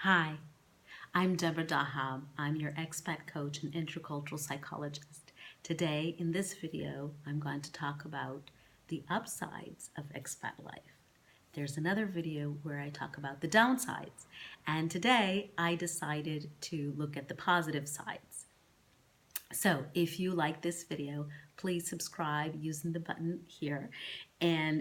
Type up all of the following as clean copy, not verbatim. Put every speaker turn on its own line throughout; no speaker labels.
Hi, I'm Deborah Dahab. I'm your expat coach and intercultural psychologist. Today, in this video, I'm going to talk about the upsides of expat life. There's another video where I talk about the downsides, and today I decided to look at the positive sides. So if you like this video, please subscribe using the button here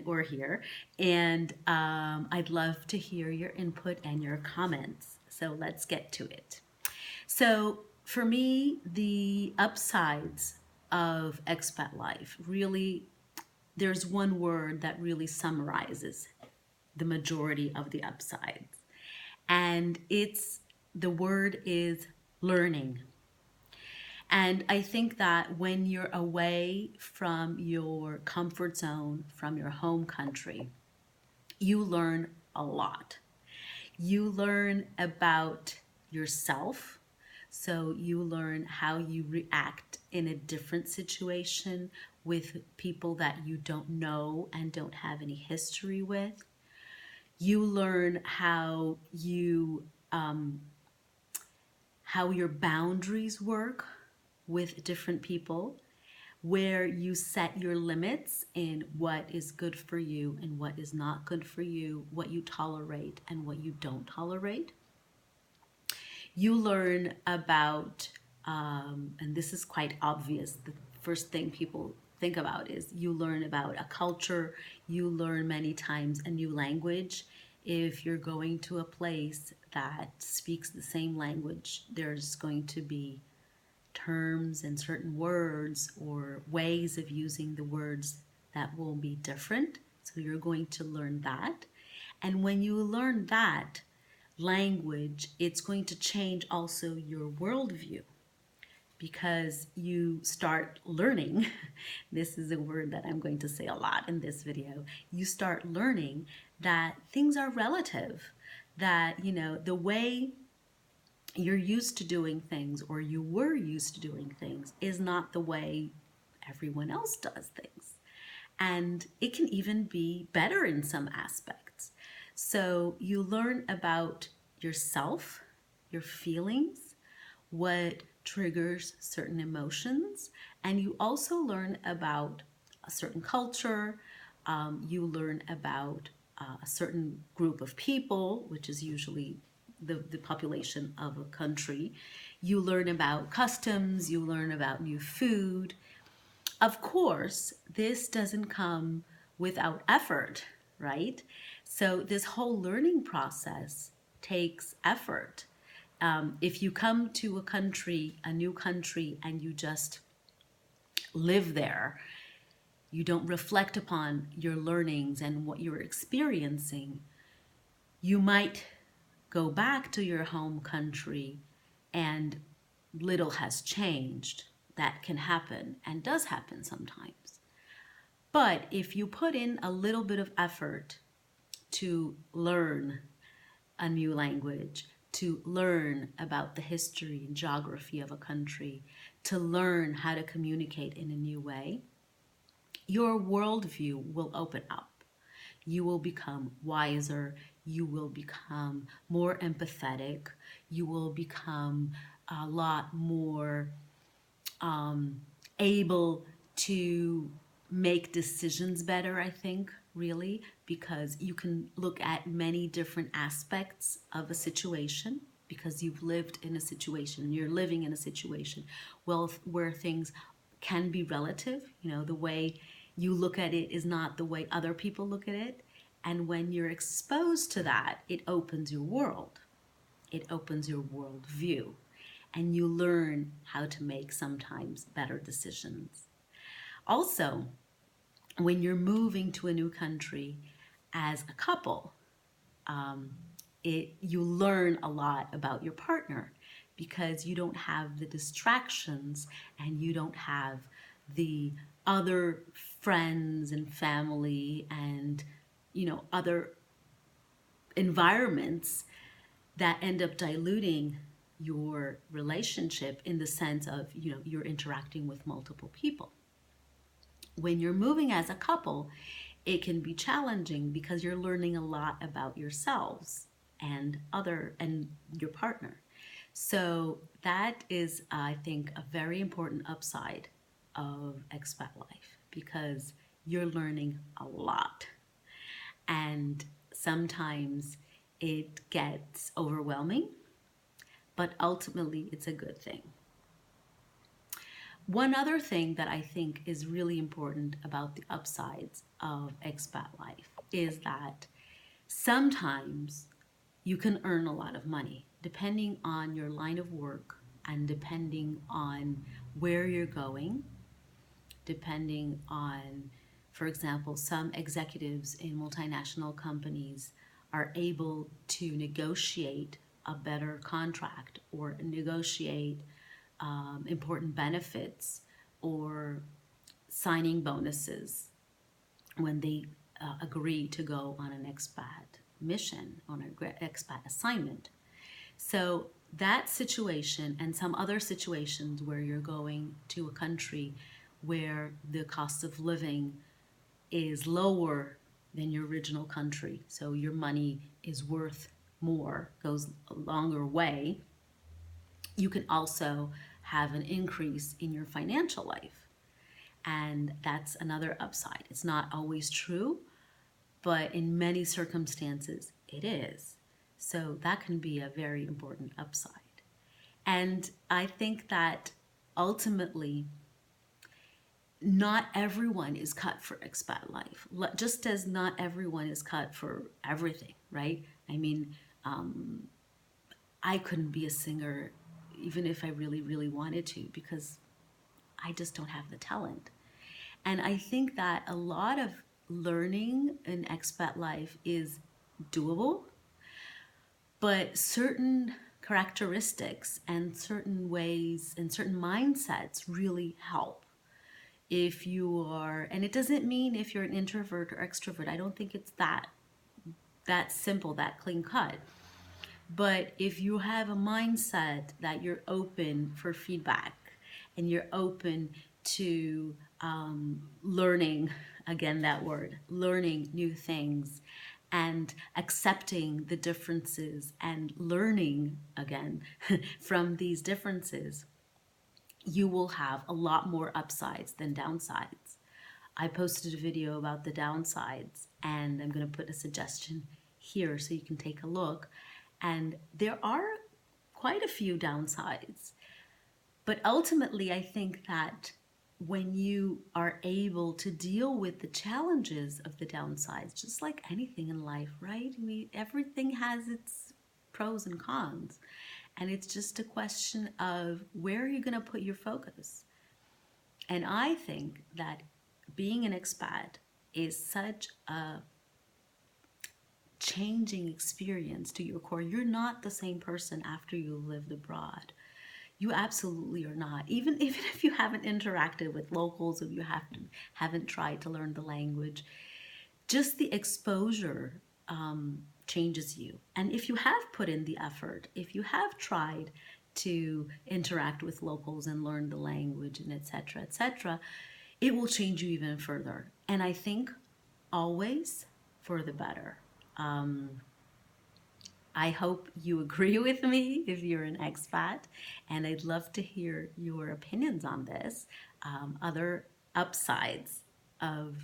or here. And I'd love to hear your input and your comments. So let's get to it. So for me, the upsides of expat life, really, there's one word that really summarizes the majority of the upsides. And the word is learning. And I think that when you're away from your comfort zone, from your home country, you learn a lot. You learn about yourself. So you learn how you react in a different situation with people that you don't know and don't have any history with. You learn how your boundaries work with different people, where you set your limits in what is good for you and what is not good for you, what you tolerate and what you don't tolerate. You learn about, and this is quite obvious, the first thing people think about is you learn about a culture, you learn many times a new language. If you're going to a place that speaks the same language, there's going to be terms and certain words or ways of using the words that will be different. So you're going to learn that. And when you learn that language, it's going to change also your worldview, because you start learning. This is a word that I'm going to say a lot in this video. You start learning that things are relative, that, the way you're used to doing things, or you were used to doing things, is not the way everyone else does things. And it can even be better in some aspects. So you learn about yourself, your feelings, what triggers certain emotions, and you also learn about a certain culture. You learn about a certain group of people, which is usually the population of a country. You learn about customs, you learn about new food. Of course, this doesn't come without effort, right? So this whole learning process takes effort. If you come to a new country, and you just live there, you don't reflect upon your learnings and what you're experiencing, you might go back to your home country and little has changed. That can happen and does happen sometimes. But if you put in a little bit of effort to learn a new language, to learn about the history and geography of a country, to learn how to communicate in a new way, your worldview will open up. You will become wiser, you will become more empathetic, you will become a lot more able to make decisions better, I think, really, because you can look at many different aspects of a situation, because you've lived in a situation, you're living in a situation, well, where things can be relative. The way you look at it is not the way other people look at it. And when you're exposed to that, it opens your world. It opens your worldview. And you learn how to make sometimes better decisions. Also, when you're moving to a new country as a couple, you learn a lot about your partner, because you don't have the distractions and you don't have the other friends and family and other environments that end up diluting your relationship, in the sense of you're interacting with multiple people. When you're moving as a couple, it can be challenging because you're learning a lot about yourselves, and your partner. So that is, I think, a very important upside of expat life because you're learning a lot. And sometimes it gets overwhelming, but ultimately it's a good thing. One other thing that I think is really important about the upsides of expat life is that sometimes you can earn a lot of money depending on your line of work and depending on where you're going, depending on, for example, some executives in multinational companies are able to negotiate a better contract or negotiate important benefits or signing bonuses when they agree to go on an expat mission, on an expat assignment. So that situation and some other situations where you're going to a country where the cost of living is lower than your original country, so your money is worth more, goes a longer way, you can also have an increase in your financial life. And that's another upside. It's not always true, but in many circumstances it is. So that can be a very important upside. And I think that ultimately, not everyone is cut for expat life, just as not everyone is cut for everything, right? I mean, I couldn't be a singer even if I really, really wanted to because I just don't have the talent. And I think that a lot of learning in expat life is doable, but certain characteristics and certain ways and certain mindsets really help. If you are, and it doesn't mean if you're an introvert or extrovert, I don't think it's that simple, that clean cut. But if you have a mindset that you're open for feedback and you're open to learning, again, that word, learning new things and accepting the differences and learning again from these differences, you will have a lot more upsides than downsides. I posted a video about the downsides and I'm going to put a suggestion here so you can take a look. And there are quite a few downsides. But ultimately, I think that when you are able to deal with the challenges of the downsides, just like anything in life, right? Everything has its pros and cons. And it's just a question of where are you going to put your focus? And I think that being an expat is such a changing experience to your core. You're not the same person after you lived abroad. You absolutely are not. Even if you haven't interacted with locals, if you haven't tried to learn the language, just the exposure changes you. And if you have put in the effort, if you have tried to interact with locals and learn the language and etc., it will change you even further. And I think always for the better. I hope you agree with me if you're an expat, and I'd love to hear your opinions on this. Other upsides of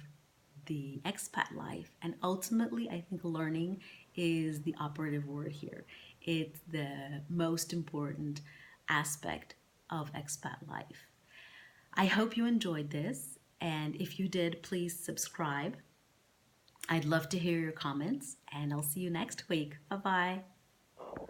the expat life, and ultimately I think learning is the operative word here. It's the most important aspect of expat life. I hope you enjoyed this, and if you did, please subscribe. I'd love to hear your comments, and I'll see you next week. Bye-bye.